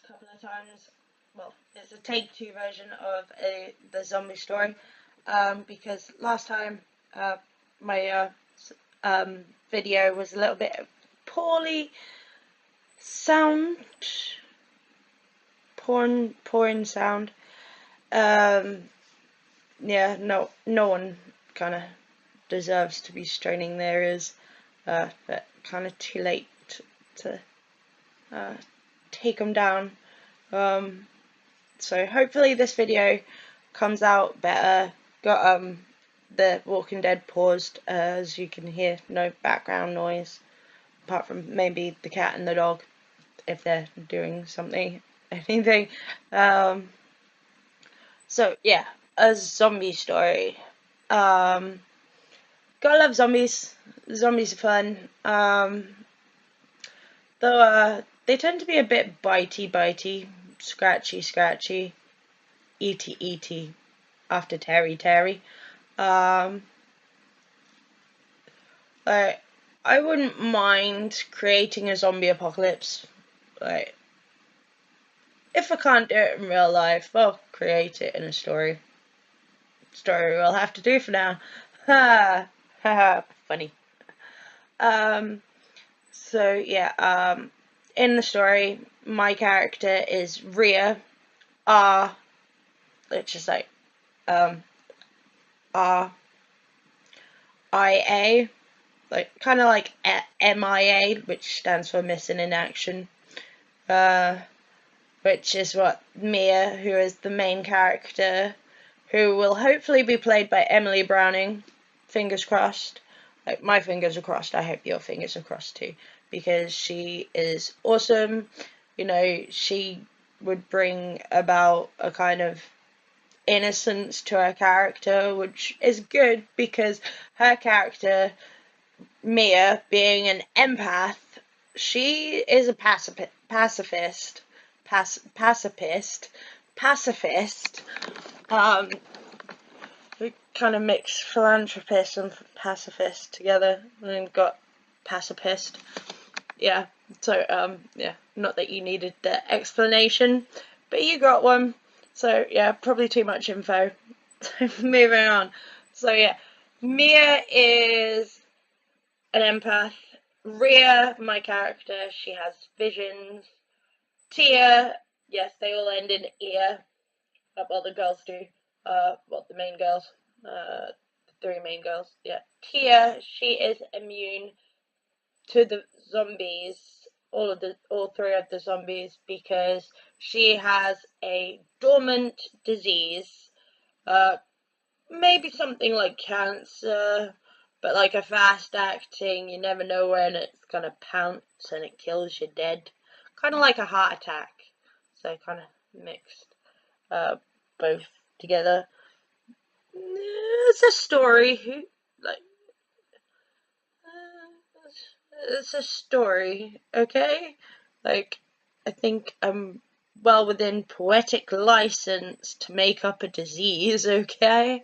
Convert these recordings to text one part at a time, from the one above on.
a couple of times. Well, it's a take-two version of the zombie story, because last time my video was a little bit poorly sound, poor in sound. Yeah, no one kind of deserves to be straining their ears, but kind of too late to take them down. So hopefully this video comes out better. Got the Walking Dead paused, as you can hear, no background noise apart from maybe the cat and the dog if they're doing anything. So yeah, a zombie story. Gotta love zombies. Zombies are fun. Though they tend to be a bit bitey, scratchy, eaty, after Terry. Like, I wouldn't mind creating a zombie apocalypse. Like, if I can't do it in real life, I'll create it in a story. Story we'll have to do for now. Ha ha, funny. So yeah, in the story, my character is Rhea, which is like RIA, like kind of like MIA, which stands for missing in action. Which is what Mia, who is the main character, who will hopefully be played by Emily Browning. Fingers crossed. Like, my fingers are crossed. I hope your fingers are crossed too, because she is awesome. You know, she would bring about a kind of innocence to her character, which is good because her character, Mia, being an empath, she is a pacifist. We kind of mix philanthropist and pacifist together and got pacifist. Yeah, so yeah, not that you needed the explanation, but you got one. So yeah, probably too much info. So moving on. So yeah, Mia is an empath. Rhea, my character, she has visions. Tia, yes, they all end in ear. Well, the girls do. The main girls. The three main girls. Yeah. Tia, she is immune to the zombies. All three of the zombies, because she has a dormant disease. Maybe something like cancer, but like a fast acting, you never know when it's gonna pounce and it kills you dead. Kind of like a heart attack. So kind of mixed both together. It's a story. Like, it's a story, okay? Like, I think I'm well within poetic license to make up a disease, okay?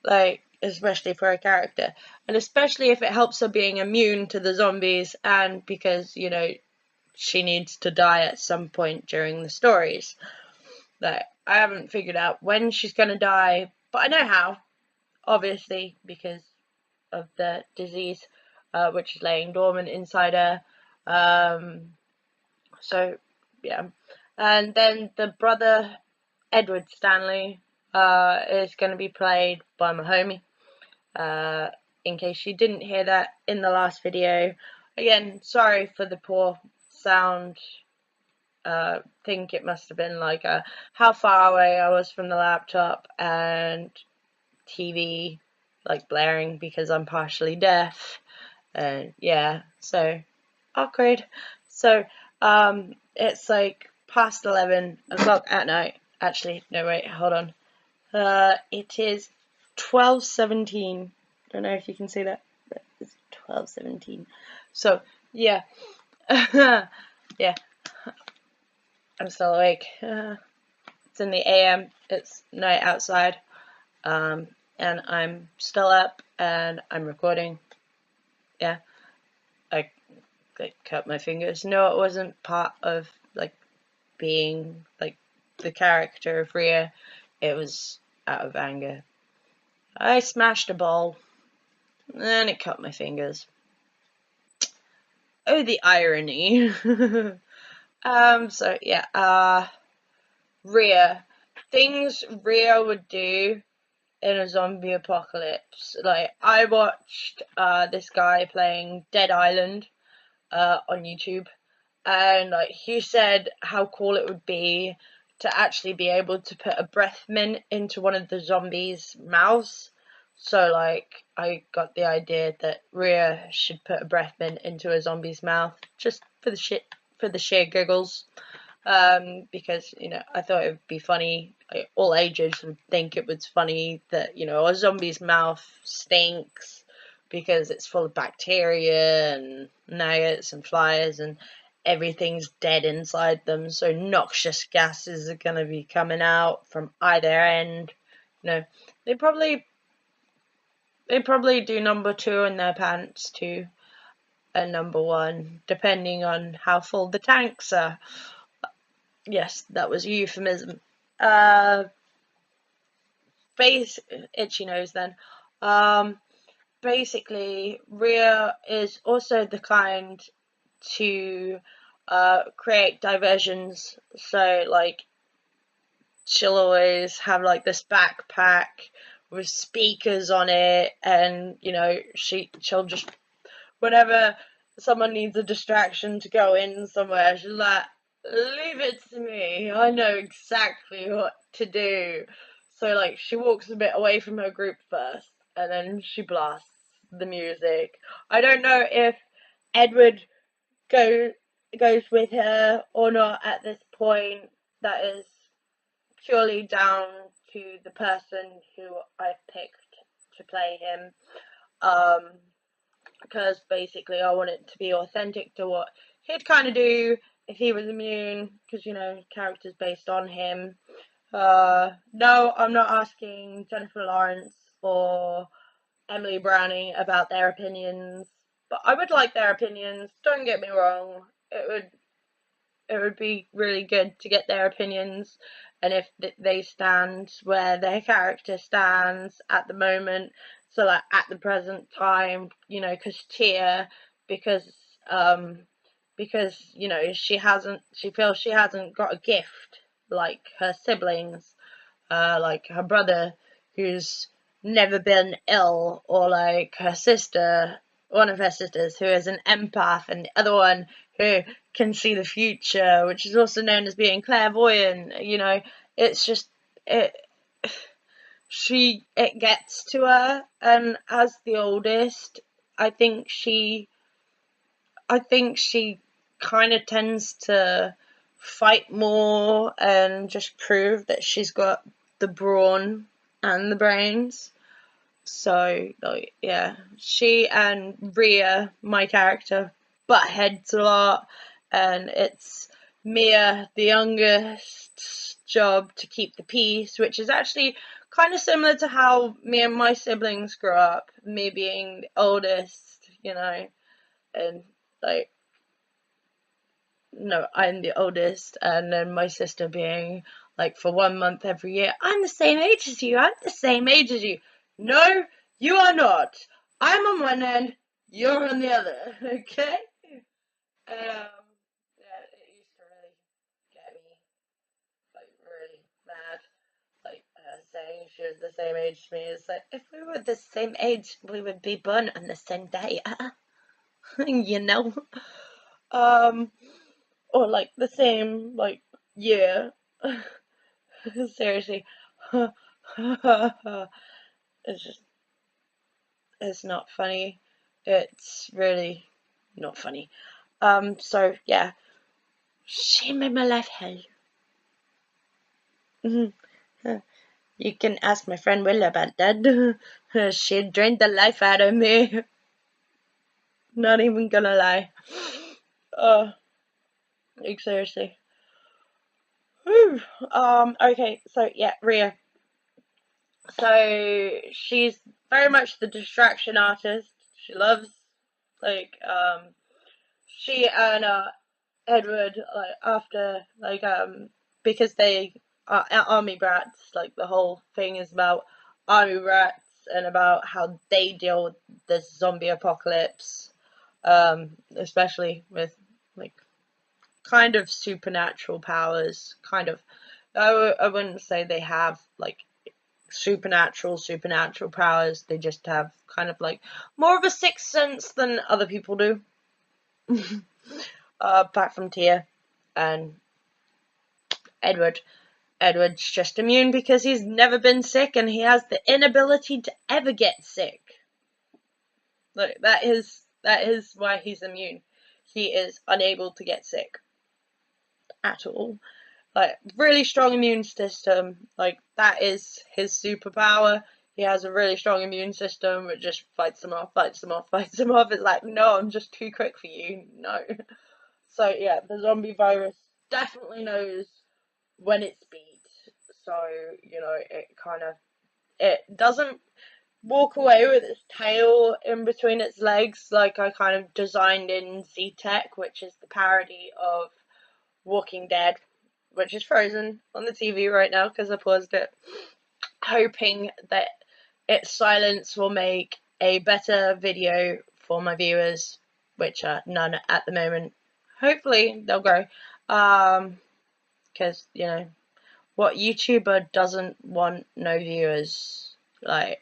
Like, especially for a character. And especially if it helps her being immune to the zombies, and because, you know, she needs to die at some point during the stories. Like, I haven't figured out when she's gonna die, but I know how, obviously, because of the disease, which is laying dormant inside her. So, yeah. And then the brother, Edward Stanley, is going to be played by my homie. In case you didn't hear that in the last video. Again, sorry for the poor sound. Think it must have been like how far away I was from the laptop and TV, like blaring, because I'm partially deaf. And yeah, so awkward. So it's like past 11 o'clock at night. Actually, no, wait, hold on. It is 12:17. Don't know if you can see that, but it's 12:17. So yeah, yeah, I'm still awake. It's in the AM. It's night outside, and I'm still up and I'm recording. Yeah, I cut my fingers. No, it wasn't part of like being like the character of Rhea, it was out of anger. I smashed a bowl and it cut my fingers. Oh, the irony. So yeah, Rhea. Things Rhea would do in a zombie apocalypse. Like, I watched this guy playing Dead Island on YouTube, and like he said how cool it would be to actually be able to put a breath mint into one of the zombies' mouths. So like I got the idea that Rhea should put a breath mint into a zombie's mouth just for the sheer giggles. Because I thought it would be funny. Like, all ages would think it was funny that a zombie's mouth stinks because it's full of bacteria and nuggets and flies and everything's dead inside them. So noxious gases are gonna be coming out from either end. They probably do number 2 in their pants too, and number 1, depending on how full the tanks are. Yes, that was a euphemism. Itchy nose then. Basically, Rhea is also the kind to create diversions. So, like, she'll always have like this backpack with speakers on it, and she'll just, whenever someone needs a distraction to go in somewhere, she's like, leave it to me, I know exactly what to do. So like she walks a bit away from her group first, and then she blasts the music. I don't know if Edward goes with her or not at this point. That is purely down to the person who I picked to play him. Because basically I want it to be authentic to what he'd kind of do if he was immune, because character's based on him. No, I'm not asking Jennifer Lawrence or Emily Browning about their opinions, but I would like their opinions. Don't get me wrong, it would be really good to get their opinions, and if they stand where their character stands at the moment. So like at the present time, because Tia, because um because she feels she hasn't got a gift like her siblings, like her brother who's never been ill, or like her sister, one of her sisters who is an empath, and the other one who can see the future, which is also known as being clairvoyant. It's just it. It gets to her, and as the oldest, I think she kind of tends to fight more and just prove that she's got the brawn and the brains. So, like, yeah, she and Rhea, my character, butt heads a lot, and it's Mia, the youngest's job to keep the peace, which is actually kind of similar to how me and my siblings grew up, me being the oldest, and like, no, I'm the oldest, and then my sister being like, for 1 month every year, I'm the same age as you, I'm the same age as you. No, you are not. I'm on one end, you're on the other, okay? Yeah, it used to really get me, like, really mad. Like, saying she was the same age as me. It's like, if we were the same age, we would be born on the same day, you know? Um, or like the same like year. Seriously. It's just, it's not funny. It's really not funny. So yeah, she made my life hell. You can ask my friend Willa about that. She drained the life out of me. Not even gonna lie. Like seriously. Whew. Okay, so yeah, Rhea. So she's very much the distraction artist. She loves, like, she and Edward, like after because they are army brats, like the whole thing is about army brats and about how they deal with the zombie apocalypse, especially with like kind of supernatural powers. Kind of, I wouldn't say they have like supernatural powers. They just have kind of like more of a sixth sense than other people do. Apart from Tia and Edward. Edward's just immune because he's never been sick and he has the inability to ever get sick. Like that is why he's immune. He is unable to get sick at all. Like really strong immune system. Like that is his superpower. He has a really strong immune system which just fights them off, fights them off, fights them off. It's like, no, I'm just too quick for you. No. So yeah, the zombie virus definitely knows when it's beat. So, it doesn't walk away with its tail in between its legs like I kind of designed in Z-Tech, which is the parody of Walking Dead, which is frozen on the TV right now because I paused it, hoping that its silence will make a better video for my viewers, which are none at the moment. Hopefully they'll grow, because what YouTuber doesn't want no viewers? Like,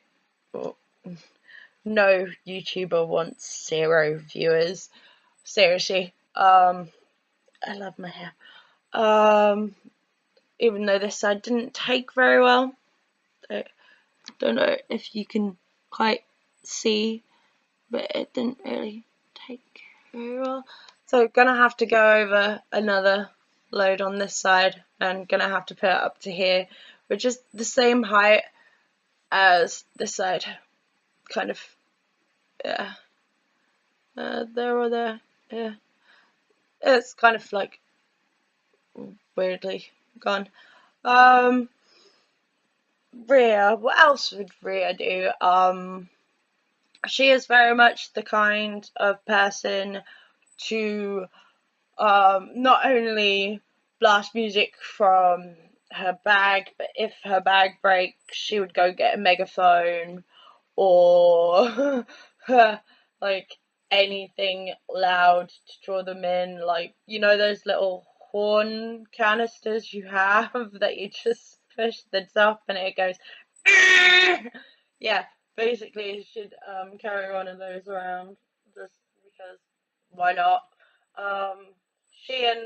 no YouTuber wants 0 viewers. Seriously. I love my hair. Even though this side didn't take very well. I don't know if you can quite see, but it didn't really take very well. So gonna have to go over another load on this side and gonna have to put it up to here, which is the same height as this side. Kind of, yeah. There or there, yeah. It's kind of like weirdly gone. Rhea, what else would Rhea do? She is very much the kind of person to not only blast music from her bag, but if her bag breaks, she would go get a megaphone or like anything loud to draw them in. Like, those little horn canisters you have that you just push the top and it goes. Yeah, basically, you should carry one of those around just because why not? Um, she and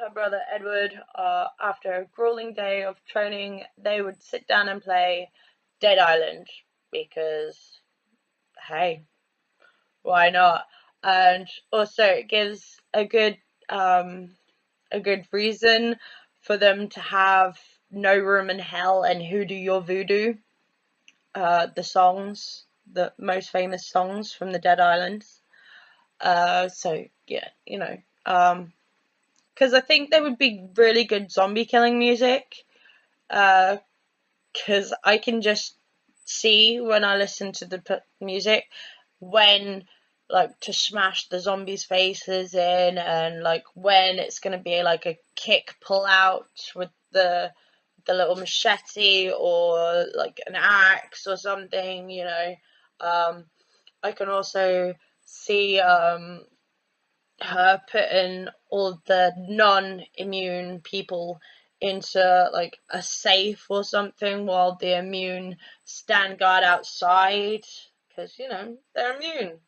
her brother Edward, after a grueling day of training, they would sit down and play Dead Island because, hey, why not? And also, it gives a good reason for them to have No Room in Hell and Hoodoo Your Voodoo, the songs, the most famous songs from the Dead Islands. So yeah, because I think they would be really good zombie killing music. Because I can just see when I listen to the music when like to smash the zombies' faces in, and like when it's gonna be like a kick pull out with the little machete or like an axe or something. I can also see her putting all the non-immune people into like a safe or something while the immune stand guard outside because they're immune.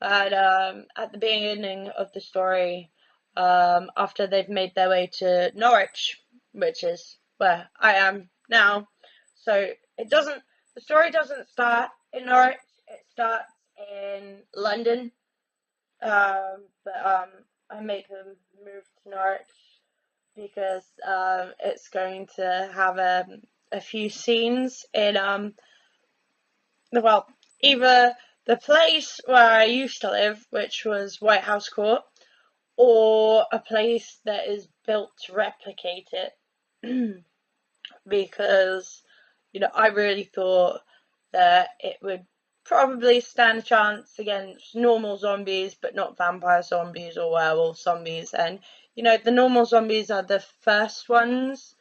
And at the beginning of the story, after they've made their way to Norwich, which is where I am now, so the story doesn't start in Norwich, it starts in London, but I make them move to Norwich because it's going to have a few scenes in well, either the place where I used to live, which was White House Court, or a place that is built to replicate it. Because I really thought that it would probably stand a chance against normal zombies, but not vampire zombies or werewolf zombies. And the normal zombies are the first ones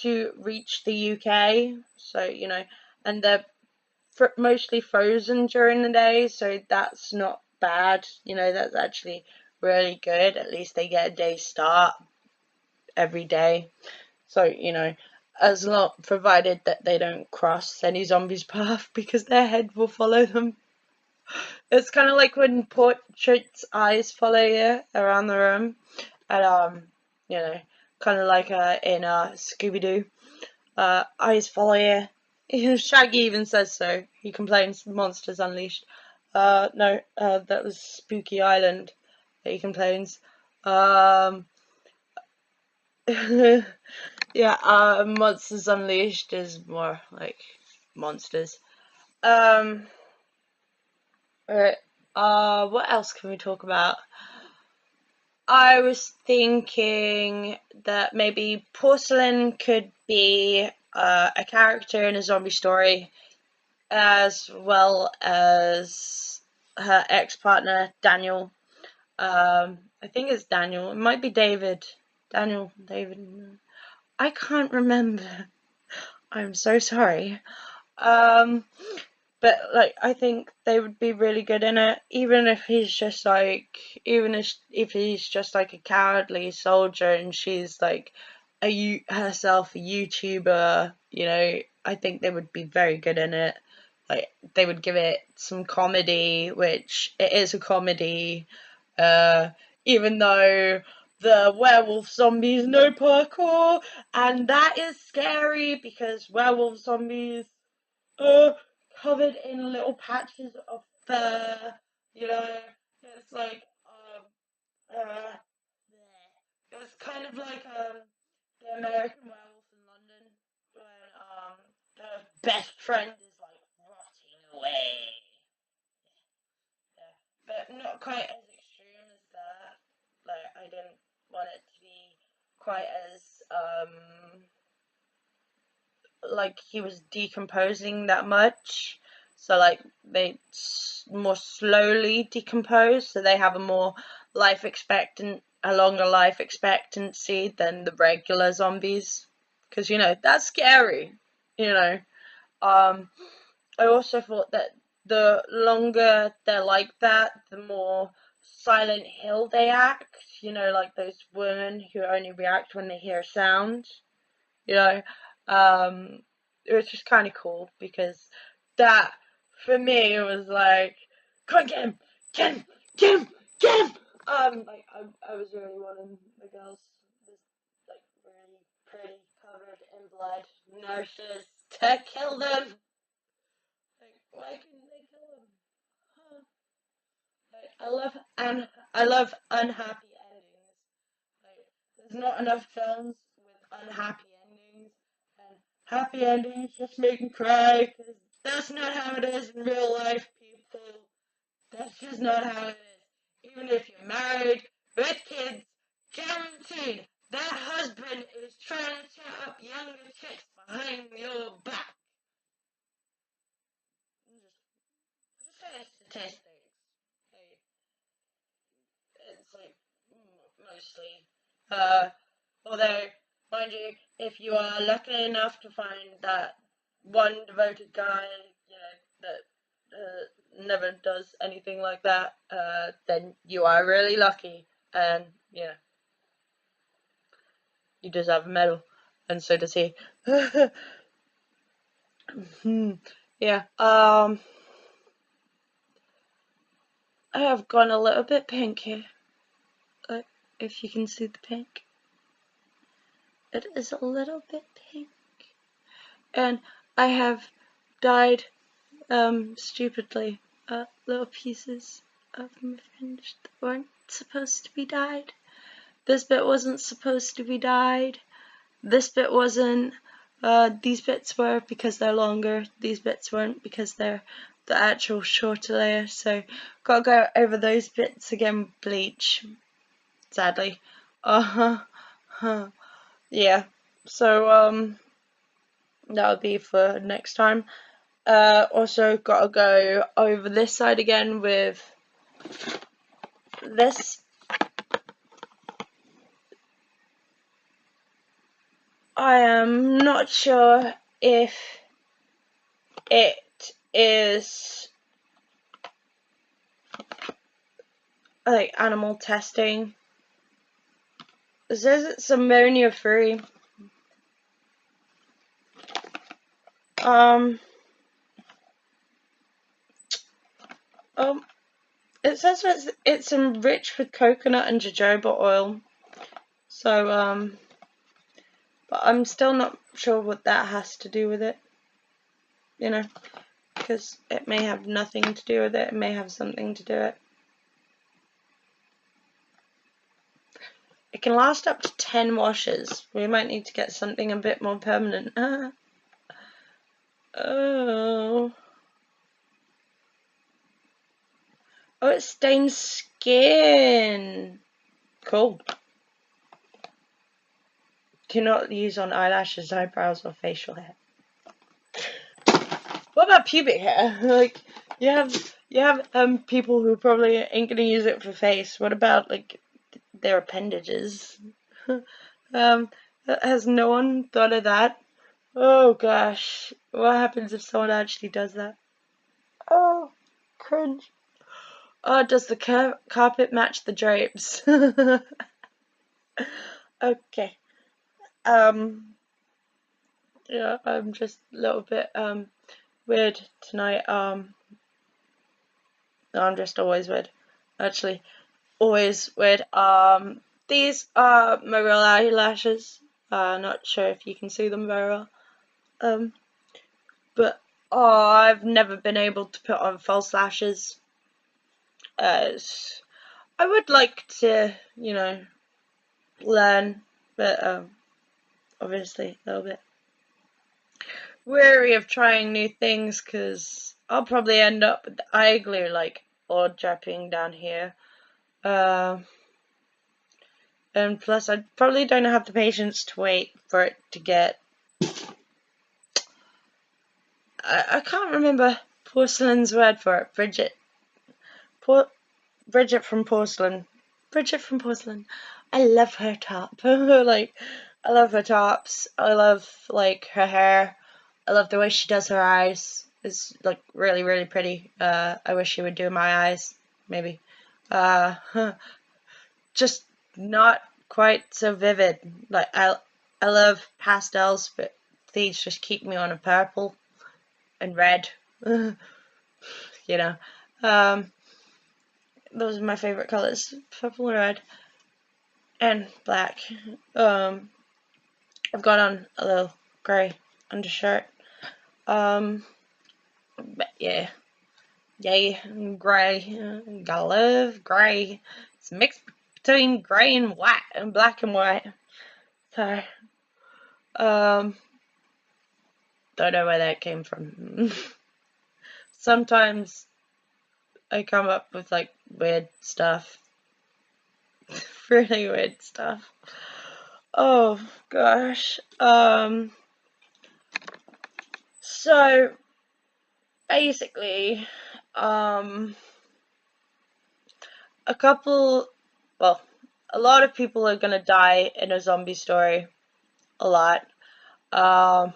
to reach the UK, so and they're mostly frozen during the day, so that's not bad. That's actually really good. At least they get a day start every day. So as long provided that they don't cross any zombies' path, because their head will follow them. It's kind of like when Portrait's eyes follow you around the room, and kind of like in Scooby Doo, eyes follow you. Shaggy even says so. He complains, "Monsters Unleashed." No, that was Spooky Island that he complains. Yeah, Monsters Unleashed is more like monsters. Alright, what else can we talk about? I was thinking that maybe Porcelain could be a character in a zombie story, as well as her ex-partner, Daniel. I think it's Daniel. It might be David. David. I can't remember. I'm so sorry. But I think they would be really good in it, even if he's just if he's just like a cowardly soldier and she's like herself a YouTuber. I think they would be very good in it. Like they would give it some comedy, which it is a comedy, even though the werewolf zombies no parkour, and that is scary because werewolf zombies are covered in little patches of fur. It's like it's kind of like the American Werewolf in London when the best friend is like rotting away. Yeah, but not quite as extreme as that. Like I didn't want it to be quite as like he was decomposing that much. So like they more slowly decompose, so they have a longer life expectancy than the regular zombies, because that's scary. You know, um, I also thought that the longer they're like that, the more Silent Hill they act. Like those women who only react when they hear a sound. You know, um, it was just kind of cool because that for me it was like, come on, get him, get him, get him. Like I was really wanting the girls, this like really pretty, covered in blood nurses to kill them. Like, why couldn't they kill them? Huh. Like, I love unhappy endings. Like, there's not enough films with unhappy endings, and happy endings just make me cry because that's not how it is in real life, people. That's just not how it is. Even if you're married with kids, guaranteed that husband is trying to chat up younger chicks behind your back. Just saying statistics. Like, it's like mostly. Although, mind you, if you are lucky enough to find that one devoted guy, that never does anything like that, then you are really lucky, and you deserve a medal, and so does he. Yeah. I have gone a little bit pink here. If you can see the pink, it is a little bit pink, and I have dyed stupidly little pieces of my fringe that weren't supposed to be dyed. This bit wasn't supposed to be dyed. This bit wasn't. These bits were because they're longer. These bits weren't because they're the actual shorter layer. So gotta go over those bits again with bleach. Sadly. Yeah. So that would be for next time. Also gotta go over this side again with this. I am not sure if it is like animal testing. It says it's ammonia free. It says it's enriched with coconut and jojoba oil. So, but I'm still not sure what that has to do with it. You know, because it may have nothing to do with it. It may have something to do with it. It can last up to 10 washes. We might need to get something a bit more permanent. Oh. Oh, it stains skin. Cool. Do not use on eyelashes, eyebrows, or facial hair. What about pubic hair? Like, you have people who probably ain't gonna use it for face. What about like their appendages? Has no one thought of that? Oh gosh, what happens if someone actually does that? Oh, cringe. Oh, does the carpet match the drapes? Okay. Yeah, I'm just a little bit weird tonight. No, I'm just always weird. Actually, always weird. These are my real eyelashes. Not sure if you can see them very well. But I've never been able to put on false lashes. As I would like to, learn, but obviously a little bit wary of trying new things because I'll probably end up with eye glue like all dripping down here. And plus, I probably don't have the patience to wait for it to get. I can't remember Porcelain's word for it. Bridget from Porcelain. Bridget from Porcelain. I love her top. Like, I love her tops. I love like her hair. I love the way she does her eyes. It's like really, really pretty. I wish she would do my eyes, maybe. Just not quite so vivid. Like I love pastels, but these just keep me on a purple and red. You know, those are my favorite colors: purple and red, and black. I've got on a little grey undershirt. But yeah, yay, grey. Gotta love grey. It's mixed between grey and white and black and white. So, don't know where that came from. Sometimes I come up with like weird stuff. Really weird stuff. Oh gosh. So basically, a lot of people are gonna die in a zombie story. A lot. I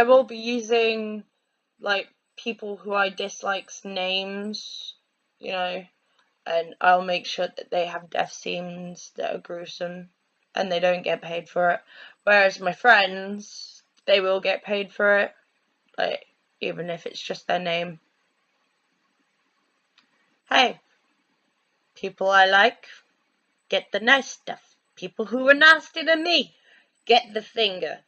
will be using like people who I dislike's names, and I'll make sure that they have death scenes that are gruesome and they don't get paid for it. Whereas my friends, they will get paid for it, like even if it's just their name. Hey, people I like, get the nice stuff. People who are nasty to me, get the finger.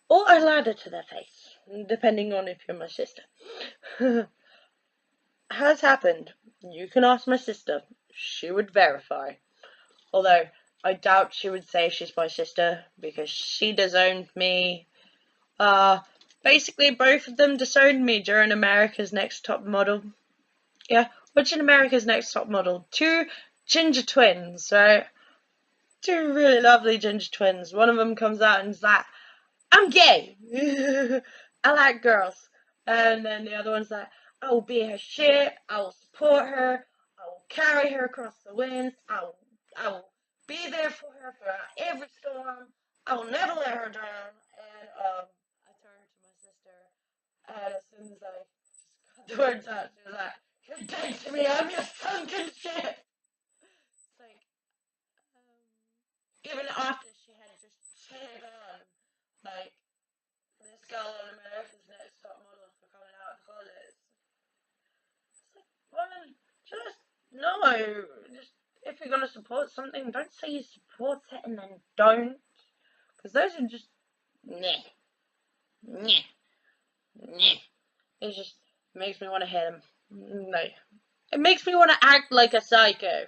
Or a ladder to their face, depending on if you're my sister. Has happened. You can ask my sister. She would verify. Although, I doubt she would say she's my sister, because she disowned me. Basically, both of them disowned me during America's Next Top Model. Yeah, watching America's Next Top Model. Two ginger twins, right? Two really lovely ginger twins. One of them comes out and is like, I'm gay! I like girls. And then the other one's like, I will be her ship, I will support her, I will carry her across the winds, I will be there for her throughout every storm, I will never let her down. And I turned to my sister, and as soon as I just got the words out, she was like, you're dead to me, I'm your sunken ship. It's like, even after she had just cheered on, like, this girl on America's Next Top Model for coming out of college. It's like, woman, just no. Just if you're gonna support something, don't say you support it and then don't, because those are just nah, nah, nah. It just makes me want to hit him. No, it makes me want to act like a psycho.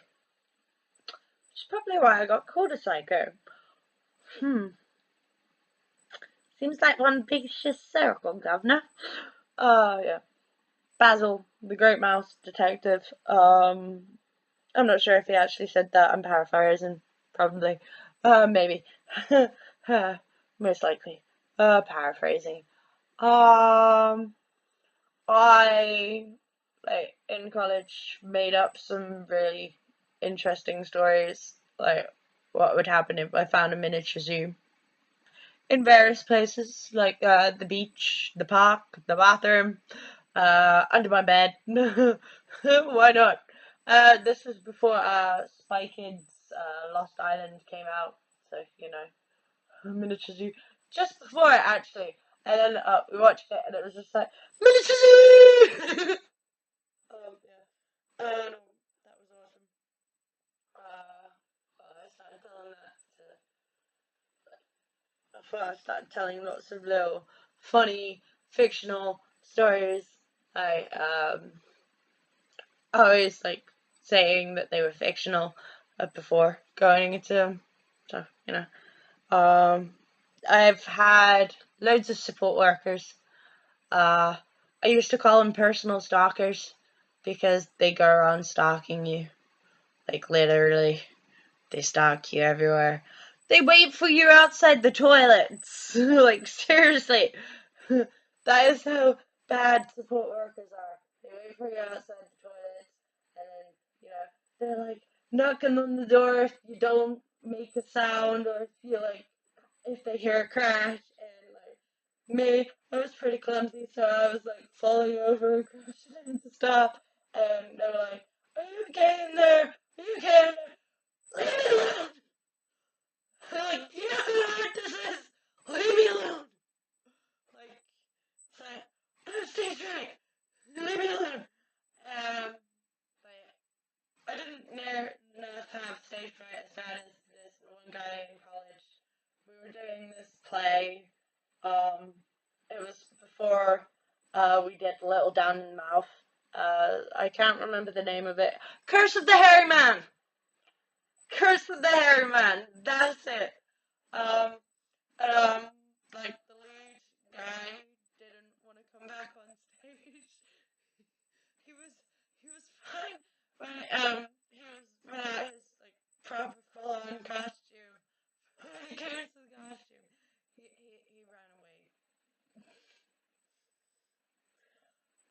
Which is probably why I got called a psycho. Seems like one big circle, governor. Oh yeah. Basil, the Great Mouse Detective. I'm not sure if he actually said that. I'm paraphrasing, probably. Maybe. Most likely. Paraphrasing. Um, I, like, in college, made up some really interesting stories, like what would happen if I found a miniature zoo in various places, like the beach, the park, the bathroom, under my bed. Why not? This was before Spy Kids Lost Island came out, so you know, miniature zoo. Just before it actually, and then we watched it, and it was just like miniature zoo. Yeah, that was awesome. I started telling that to before I started telling lots of little funny fictional stories. I always like saying that they were fictional before going into them. So you know, I've had loads of support workers. I used to call them personal stalkers because they go around stalking you, like literally. They stalk you everywhere. They wait for you outside the toilets. Like, seriously. That is how bad support workers are. They wait for you outside the toilets, and then, you know, they're like knocking on the door if you don't make a sound, or if you like, if they hear a crash. And like, me, I was pretty clumsy, so I was like falling over and crashing into stuff. And they were like, are you okay in there? Are you okay in there? Leave me alone! Like, you know how hard this is? Leave me alone! Like, it's like, I'm stage right! Leave me alone! But I didn't not have stage fright as bad as this one guy in college. We were doing this play. Um, it was before we did Little Down in the Mouth. I can't remember the name of it. Curse of the Hairy Man! Curse of the Hairy Man! That's it! Um, Um, like the lead guy didn't want to come back on stage. He was fine he was without his like proper full on costume. When he came into the costume, he ran away.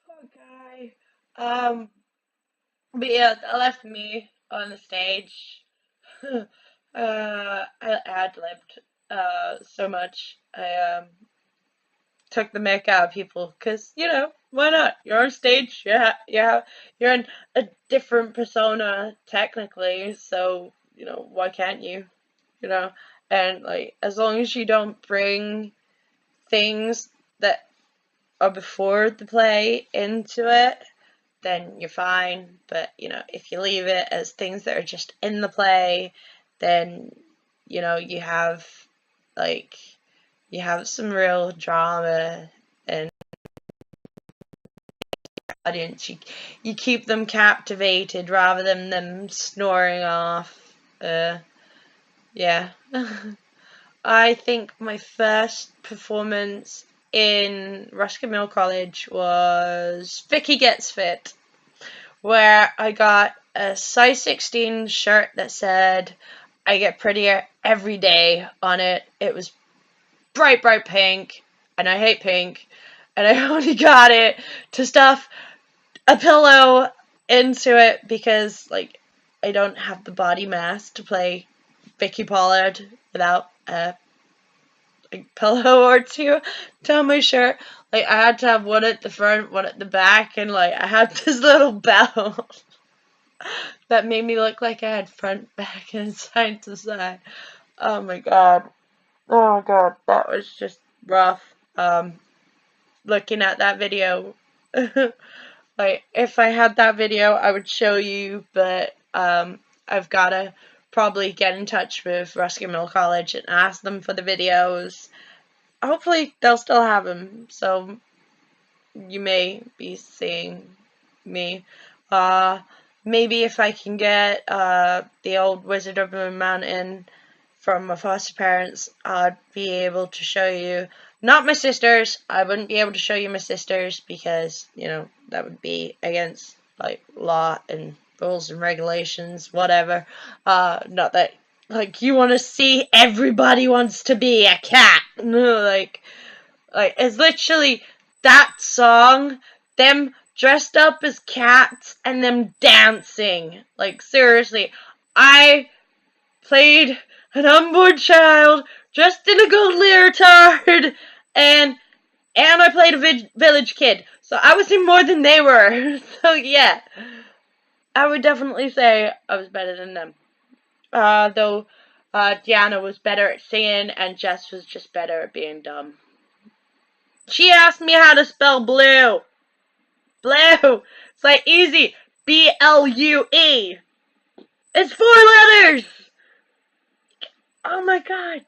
Poor guy. But yeah, that left me on the stage. I ad libbed so much. I took the mick out of people because you know why not? You're on stage. You're in a different persona technically, so you know why can't you? You know, and like as long as you don't bring things that are before the play into it, then you're fine. But you know, if you leave it as things that are just in the play, then you know like you have some real drama and audience. You keep them captivated rather than them snoring off. Yeah. I think my first performance in Ruskin Mill College was Vicky Gets Fit, where I got a size 16 shirt that said I get prettier every day on it. It was bright pink, and I hate pink. and I only got it to stuff a pillow into it because, like, I don't have the body mass to play Vicky Pollard without a pillow or two down my shirt. Like, I had to have one at the front, one at the back, and like I had this little bell that made me look like I had front, back, and side to side. Oh my god. Oh my god, that was just rough. Looking at that video. Like, if I had that video, I would show you, but I've gotta probably get in touch with Ruskin Mill College and ask them for the videos. Hopefully, they'll still have them, so you may be seeing me. Maybe if I can get the old Wizard of Moon Mountain from my foster parents, I'd be able to show you. Not my sisters. I wouldn't be able to show you my sisters because, you know, that would be against, like, law and rules and regulations, whatever. Not that, like, you want to see everybody wants to be a cat. No, like, it's literally that song, them dressed up as cats and them dancing. Like, seriously, I played an unborn child dressed in a gold leotard, and I played a village kid. So I was in more than they were. So yeah, I would definitely say I was better than them. Though Diana was better at singing and Jess was just better at being dumb. She asked me how to spell blue. Blue. It's like easy. B-L-U-E. It's 4 letters. Oh my god.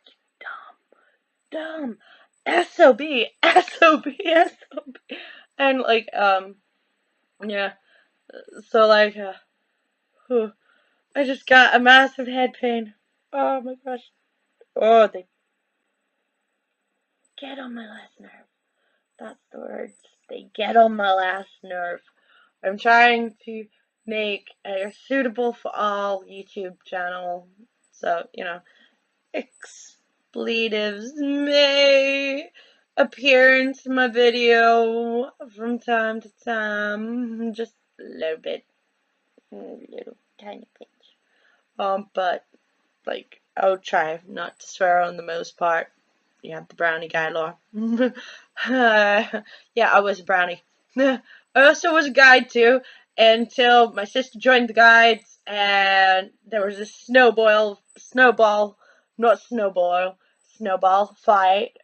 Dumb. S-O-B. S-O-B. S-O-B. And like, yeah. So like, I just got a massive head pain. Oh my gosh. Oh, they get on my last nerve. That's the words. They get on my last nerve. I'm trying to make a suitable for all YouTube channel. So, you know, expletives may appear into my video from time to time. Just a little bit. A little tiny bit. But, like, I'll try not to swear on the most part. You have the brownie guy law. Yeah, I was a brownie. I also was a guide too, until my sister joined the guides, and there was a snowball fight.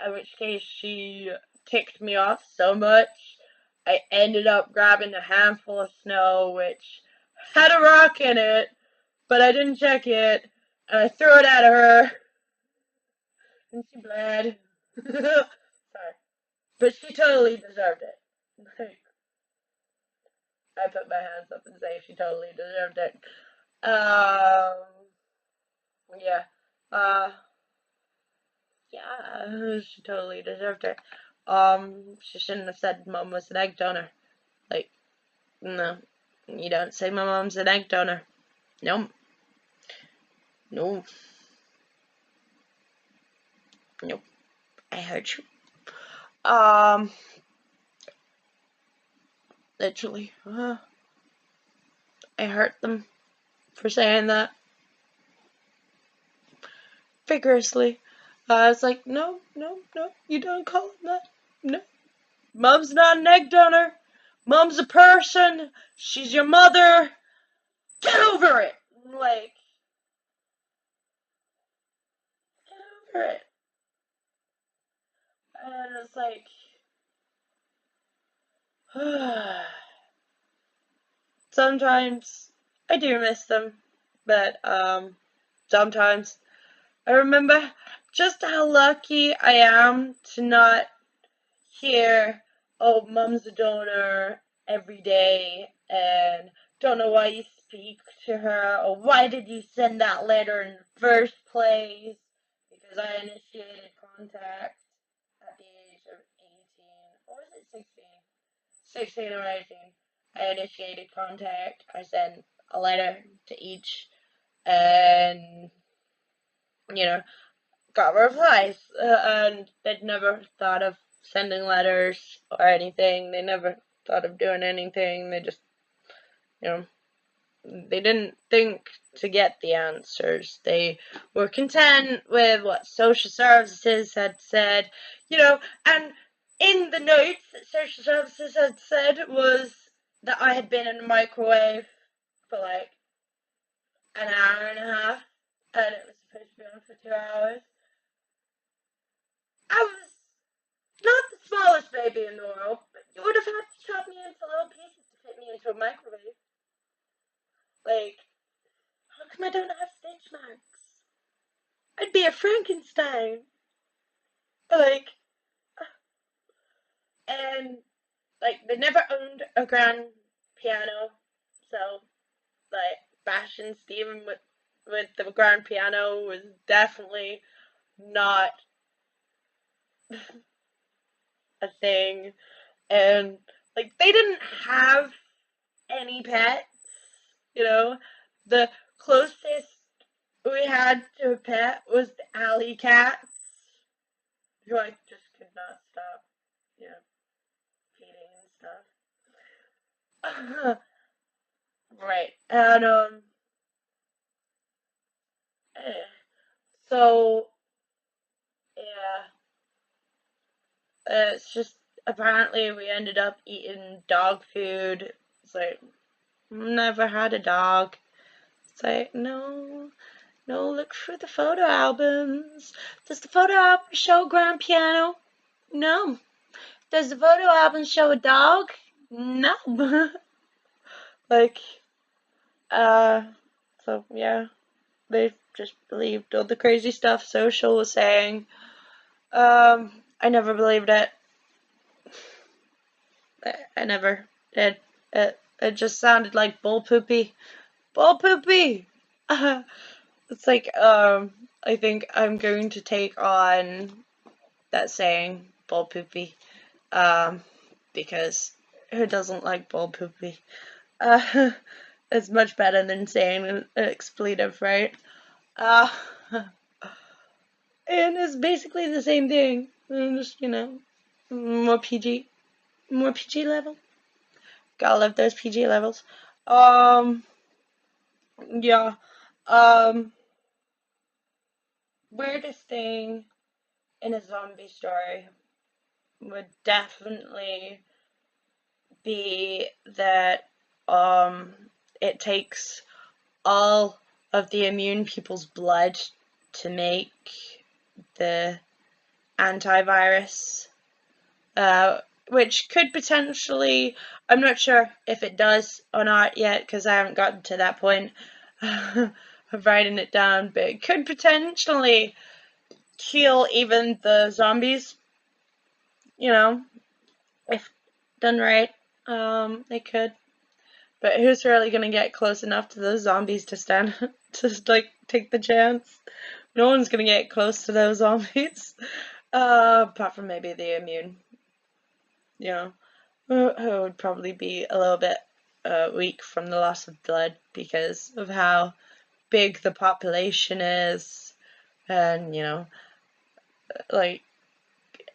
In which case she ticked me off so much, I ended up grabbing a handful of snow, which had a rock in it, but I didn't check it, and I threw it at her, and she bled. Sorry. But she totally deserved it. I put my hands up and say she totally deserved it. Yeah. Uh, yeah, she totally deserved it. She shouldn't have said mom was an egg donor. Like, no. You don't say my mom's an egg donor. Nope. No. Nope. I heard you. Literally. I hurt them for saying that vigorously. It's like, no, you don't call him that. No. Mom's not an egg donor. Mom's a person. She's your mother. Get over it. Like, get over it. And it's like, sometimes I do miss them, but sometimes I remember just how lucky I am to not hear, oh, mom's a donor every day, and don't know why you speak to her, or why did you send that letter in the first place, because I initiated contact at the age of 18, or was it 16? 16 or 18. I initiated contact. I sent a letter to each, and, you know, got replies, and they'd never thought of sending letters or anything. They never thought of doing anything. They just, you know, they didn't think to get the answers. They were content with what social services had said, and in the notes that social services had said was that I had been in a microwave for like an hour and a half, and it was supposed to be on for 2 hours. I was not the smallest baby in the world, but you would have had to chop me into little pieces to fit me into a microwave. Like, how come I don't have stitch marks? I'd be a Frankenstein. Like, and like they never owned a grand piano, so like bashing Stephen with the grand piano was definitely not a thing. And like they didn't have any pets, you know. The closest we had to a pet was the alley cats, who I just could not stop, feeding and stuff. Right. And so yeah, it's just apparently we ended up eating dog food. It's like never had a dog. It's like no, no. Look through the photo albums. Does the photo album show a grand piano? No. Does the photo album show a dog? No. Like, so yeah, they just believed all the crazy stuff Social was saying. I never believed it. I never did. It just sounded like bull poopy. Bull poopy! It's like, I think I'm going to take on that saying, bull poopy. Because who doesn't like bull poopy? It's much better than saying an expletive, right? Uh, and it's basically the same thing. Just, more PG. More PG level. Gotta love those PG levels. Yeah. Um, weirdest thing in a zombie story would definitely be that, it takes all of the immune people's blood to make the antivirus, which could potentially, I'm not sure if it does or not yet because I haven't gotten to that point of writing it down, but it could potentially kill even the zombies, if done right. They could. But who's really gonna get close enough to those zombies to stand to like take the chance? No one's gonna get close to those zombies. Apart from maybe the immune. Who would probably be a little bit weak from the loss of blood because of how big the population is, and like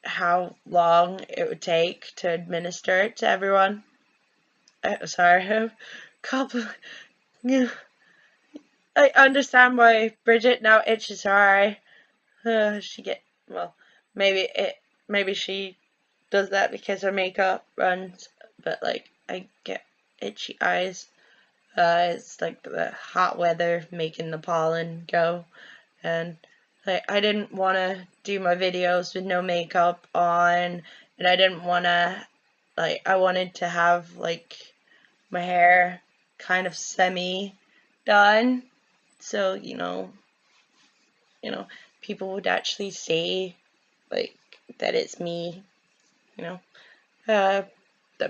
how long it would take to administer it to everyone. Sorry, couple. I understand why Bridget now itches her eye. Maybe she does that because her makeup runs, but like I get itchy eyes. It's like the hot weather making the pollen go, and like I didn't want to do my videos with no makeup on, and I didn't want to, I wanted to have like my hair kind of semi done, so people would actually see like that it's me, that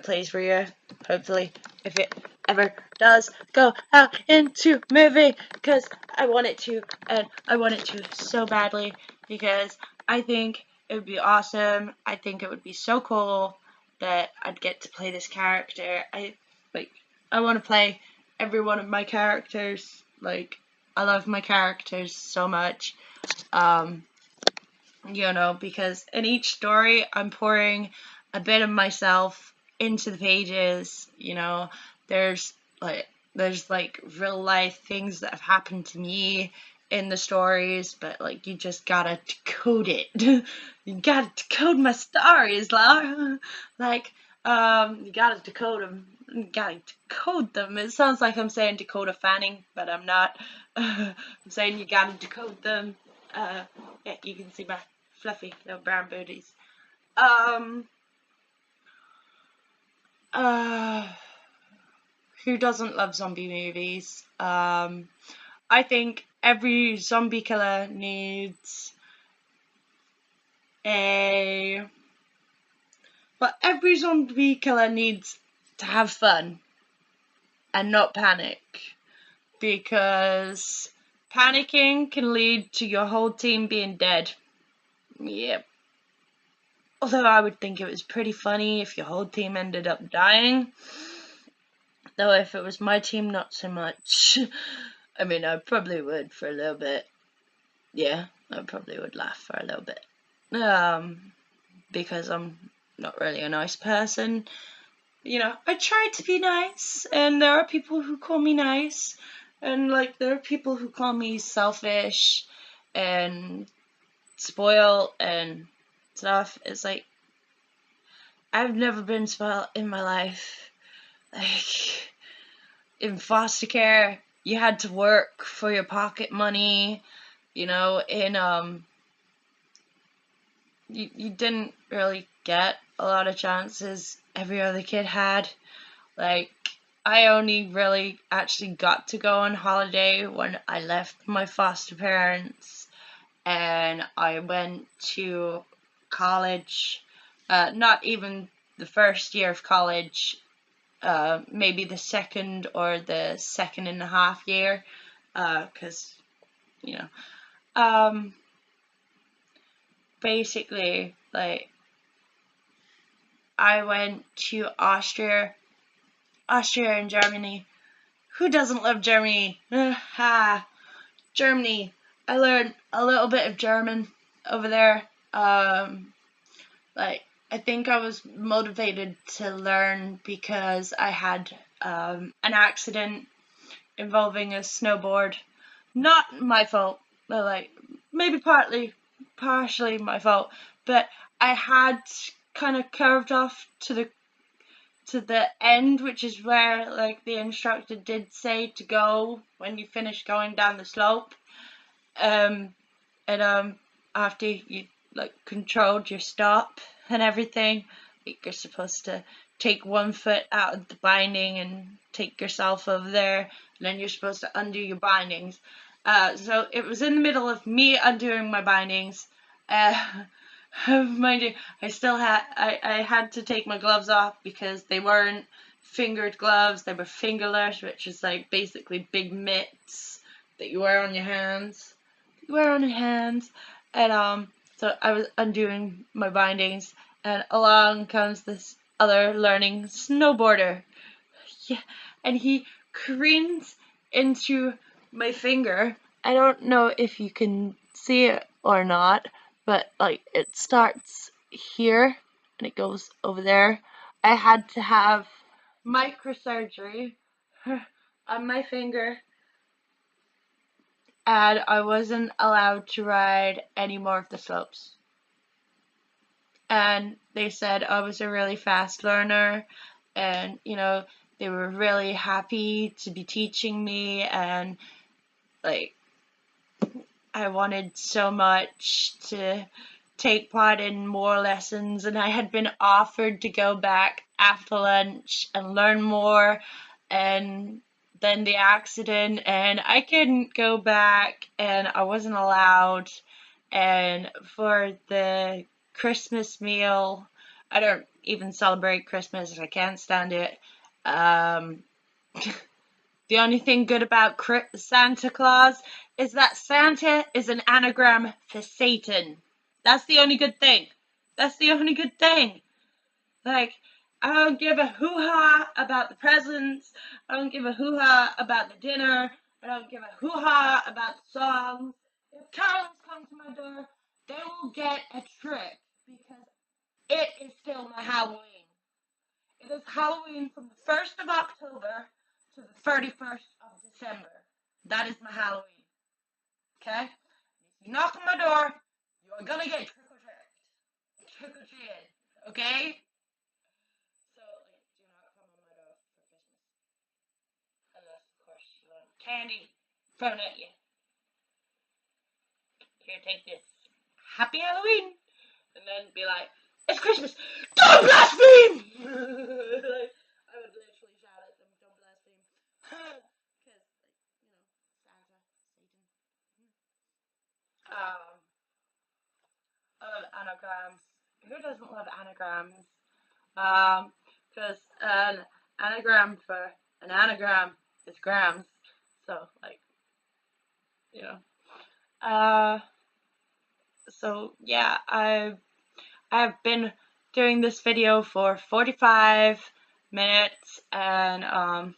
plays for you, hopefully, if it ever does go out into movie, because I want it to, and I want it to so badly, because I think it would be awesome. I think it would be so cool that I'd get to play this character. I want to play every one of my characters. Like, I love my characters so much. because in each story I'm pouring a bit of myself into the pages. There's like there's like real life things that have happened to me in the stories, but like you just gotta decode it. You gotta decode my stories, Laura. Like you gotta decode them. You gotta decode them. It sounds like I'm saying Dakota Fanning, but I'm not. I'm saying you gotta decode them. Yeah, you can see my fluffy little brown booties. Uh, who doesn't love zombie movies? I think every zombie killer needs a. Well, every zombie killer needs to have fun and not panic, because panicking can lead to your whole team being dead. Yep. Although I would think it was pretty funny if your whole team ended up dying. Though if it was my team, not so much. I mean, I probably would for a little bit. Yeah, I probably would laugh for a little bit. Because I'm not really a nice person. I try to be nice, and there are people who call me nice, and like there are people who call me selfish and spoiled and stuff. It's like I've never been spoiled in my life. Like in foster care, you had to work for your pocket money. You didn't really get a lot of chances every other kid had. Like, I only really actually got to go on holiday when I left my foster parents and I went to college. Not even the first year of college, maybe the second or the second and a half year, because, basically, like, I went to Austria and Germany. Who doesn't love Germany? Germany. I learned a little bit of German over there. I think I was motivated to learn because I had an accident involving a snowboard. Not my fault, but maybe partially my fault. But I had kind of curved off to the end, which is where the instructor did say to go when you finish going down the slope. And after you controlled your stop and everything, you're supposed to take one foot out of the binding and take yourself over there, and then you're supposed to undo your bindings. So it was in the middle of me undoing my bindings. Mind you, I had to take my gloves off because they weren't fingered gloves. They were fingerless, which is basically big mitts that you wear on your hands. And so I was undoing my bindings, and along comes this other learning snowboarder. Yeah, and he careens into my finger. I don't know if you can see it or not, but it starts here and it goes over there. I had to have microsurgery on my finger, and I wasn't allowed to ride any more of the slopes. And they said I was a really fast learner, and they were really happy to be teaching me, and I wanted so much to take part in more lessons, and I had been offered to go back after lunch and learn more, and then the accident, and I couldn't go back, and I wasn't allowed. And for the Christmas meal, I don't even celebrate Christmas. I can't stand it. The only thing good about Santa Claus is that Santa is an anagram for Satan. That's the only good thing. That's the only good thing. I don't give a hoo-ha about the presents. I don't give a hoo-ha about the dinner. I don't give a hoo-ha about the songs. If carols come to my door, they will get a trick because it is still my Halloween. It is Halloween from the 1st of October to the 31st of December. That is my Halloween. Okay? If you knock on my door, you're gonna get trick-or-treated. Okay? So, do not come on my door for Christmas. Unless, of course, you want candy thrown at you. Here, take this. Happy Halloween! And then be like, it's Christmas. Don't blaspheme! Like, I would literally shout at them, don't blaspheme. Because, Santa, Satan. I love anagrams. Who doesn't love anagrams? Because an anagram for an anagram is grams. So, you know. So yeah, I've been doing this video for 45 minutes, and I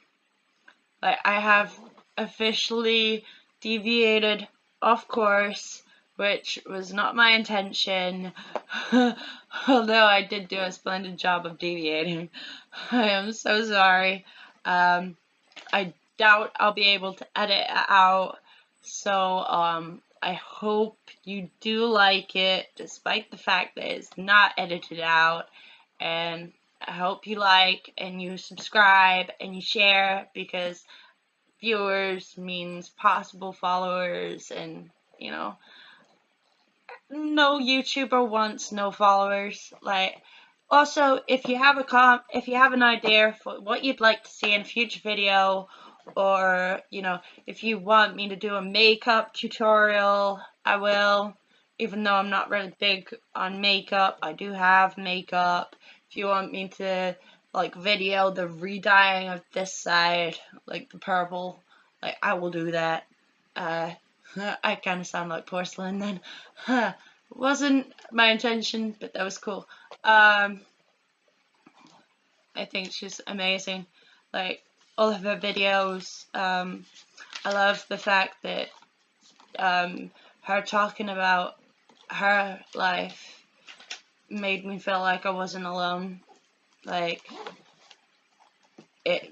have officially deviated off course, which was not my intention. Although I did do a splendid job of deviating. I am so sorry. I doubt I'll be able to edit it out, so I hope you do like it, despite the fact that it's not edited out, and I hope you like and you subscribe and you share, because viewers means possible followers, and no YouTuber wants no followers. Also, if you have an idea for what you'd like to see in a future video, or if you want me to do a makeup tutorial, I will. Even though I'm not really big on makeup, I do have makeup. If you want me to video the re-dyeing of this side, like the purple, I will do that. I kind of sound like porcelain then. Wasn't my intention, but that was cool. I think she's amazing. All of her videos, I love the fact that her talking about her life made me feel like I wasn't alone. It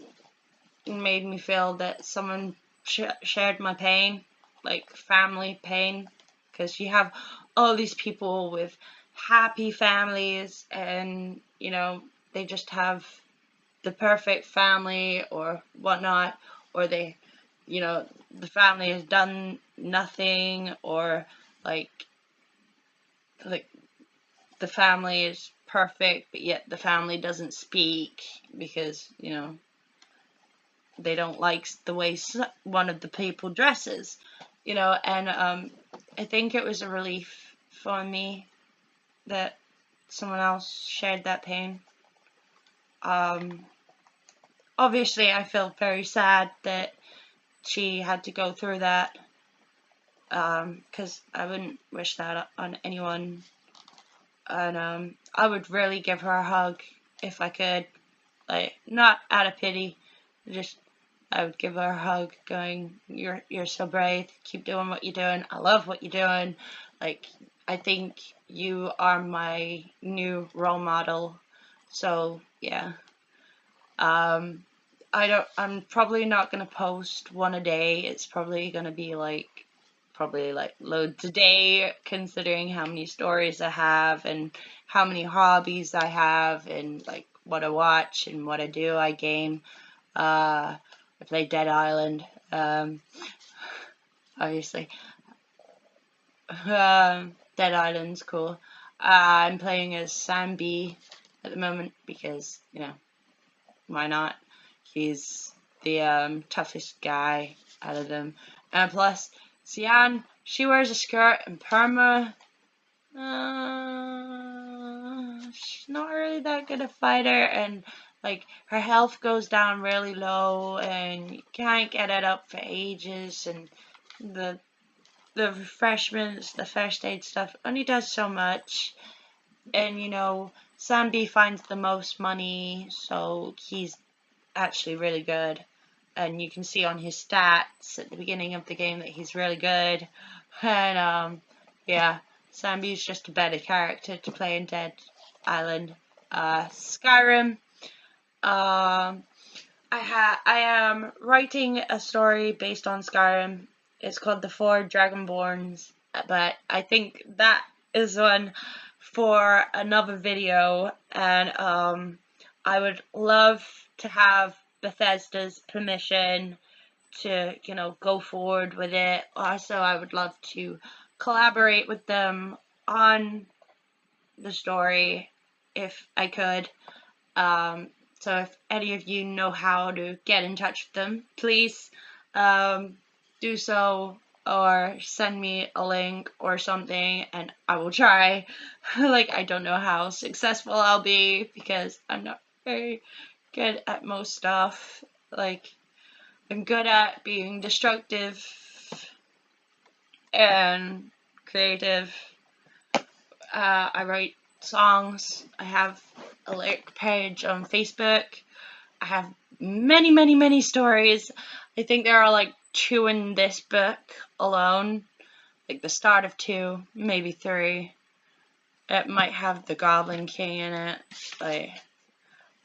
made me feel that someone shared my pain, family pain, because you have all these people with happy families, and they just have the perfect family or whatnot, or the family has done nothing, or the family is perfect, but yet the family doesn't speak because they don't like the way one of the people dresses, and I think it was a relief for me that someone else shared that pain. Obviously I feel very sad that she had to go through that, because I wouldn't wish that on anyone, and I would really give her a hug if I could, not out of pity, just I would give her a hug going, you're so brave, keep doing what you're doing, I love what you're doing, I think you are my new role model. So yeah, I'm probably not gonna post one a day. It's probably gonna be probably loads a day, considering how many stories I have and how many hobbies I have, and what I watch and what I do. I game. I play Dead Island. Obviously. Dead Island's cool. I'm playing as Sam B at the moment because, why not? He's the toughest guy out of them. And plus, Xian, she wears a skirt, and Perma, she's not really that good a fighter, and her health goes down really low, and you can't get it up for ages, and the refreshments, the first aid stuff only does so much, and Sam B finds the most money, so he's actually really good, and you can see on his stats at the beginning of the game that he's really good, and yeah, Zambi's just a better character to play in Dead Island. Skyrim. I am writing a story based on Skyrim. It's called The Four Dragonborns, but I think that is one for another video, and I would love to have Bethesda's permission to, go forward with it. Also, I would love to collaborate with them on the story if I could. So if any of you know how to get in touch with them, please do so, or send me a link or something, and I will try. Like, I don't know how successful I'll be because I'm not very good at most stuff. Like, I'm good at being destructive and creative. I write songs. I have a lyric page on Facebook. I have many, many, many stories. I think there are like 2 in this book alone. Like the start of 2, maybe 3. It might have the Goblin King in it. Like,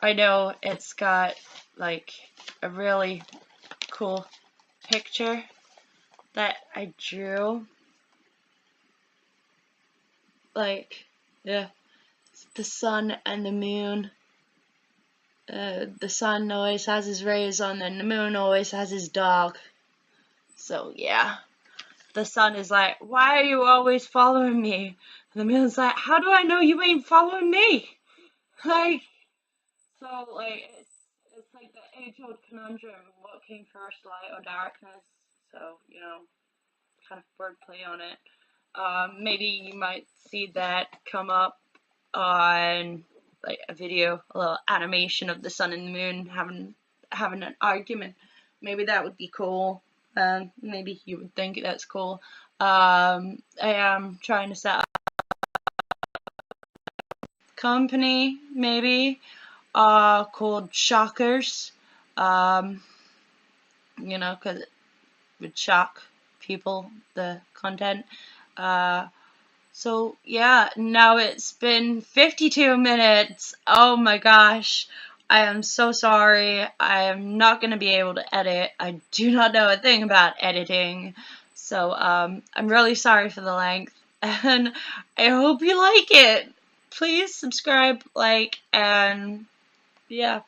I know it's got like a really cool picture that I drew. Like, yeah, the sun and the moon. The sun always has his rays on, and the moon always has his dark. So yeah, the sun is like, why are you always following me? And the moon's like, how do I know you ain't following me? Like, so like it's like the age-old conundrum: what came first, light or darkness? So kind of wordplay on it. Maybe you might see that come up on like a video, a little animation of the sun and the moon having an argument. Maybe that would be cool. Maybe you would think that's cool. I am trying to set up a company, maybe, called Shockers. Because it would shock people, the content. So yeah, now it's been 52 minutes. Oh my gosh. I am so sorry. I am not going to be able to edit. I do not know a thing about editing. So I'm really sorry for the length, and I hope you like it. Please subscribe, like, and yeah.